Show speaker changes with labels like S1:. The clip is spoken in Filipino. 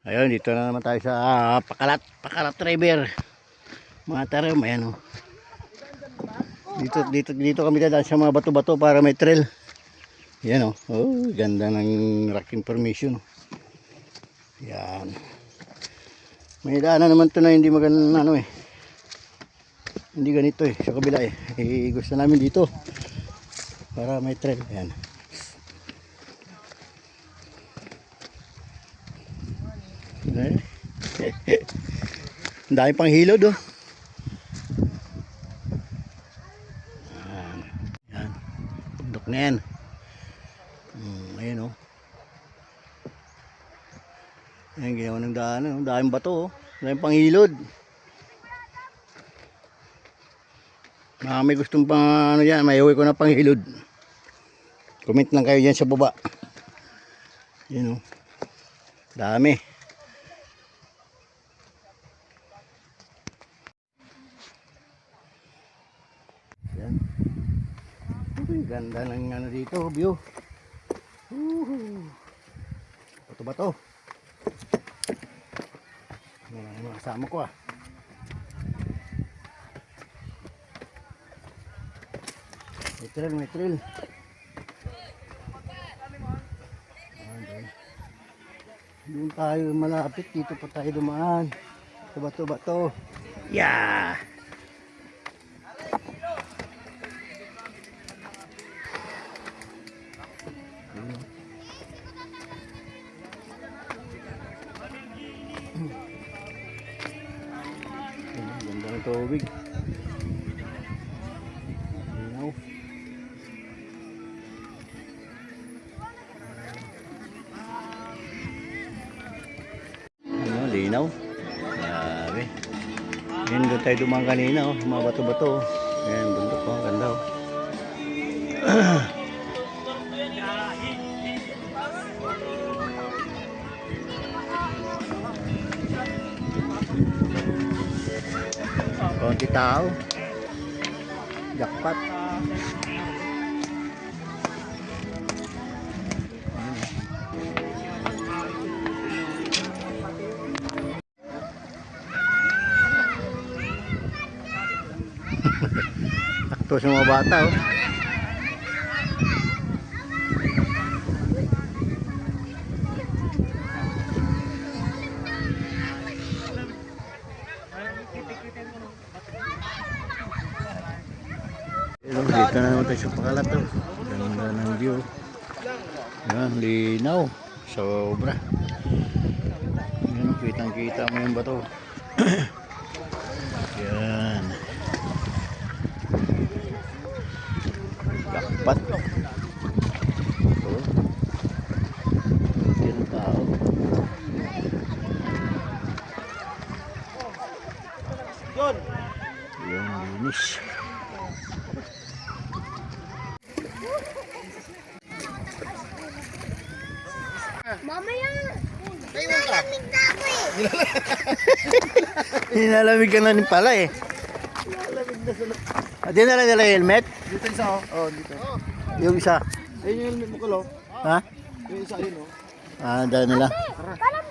S1: Ayun, dito na naman tayo sa Pakalat River. Mga tarim, ayan o. Dito kami dadaan sa mga bato-bato para may trail. Ayan o. Oh, ganda ng rocking formation. Ayan. May daanan naman to na hindi maganda ano eh. Hindi ganito eh, sa kabila eh. Gusto namin dito para may trail. Ayan. Ang dami pang hilod oh. Yan. Bundok na yan. Ayan oh. Ayan, ginawa ng daanan. Ang daming bato oh. Ang daming pang hilod. May gustong pang ano yan. May iwi ko na pang hilod. Comment lang kayo dyan sa baba. Ayan oh. Dami. Yan. Uy, ganda ng ano dito, view. Bato-bato. Yan ang mga kasama ko ah. May trail. Doon tayo malapit, dito pa tayo dumaan. Bato-bato. Yeah! Ganda ng tubig. Linaw. Ano, linaw. Grabe. Yan doon tayo dumaan kanina oh. Mga bato-bato oh. Ayan, bundok oh. Ganda oh. Konti tao. Jackpot. Takto sa mga bata oh. Dito na naman tayo sa Pakalat oh. Ganda ng view. Yan, linaw. Sobra. Yan, kitang-kita mo yung bato. Yan. Jackpot. Oh. Yan ang tao. Yan, linis.
S2: Mamaya, nilalamig na ako eh.
S1: Nilalamig ka na rin pala eh. At din na nila helmet?
S3: Dito isa oh. Oh, dito.
S1: Yung isa.
S3: Ayun yung helmet mo ko lo.
S1: Ha?
S3: Yung isa ayun oh.
S1: Dala nila.
S2: Parang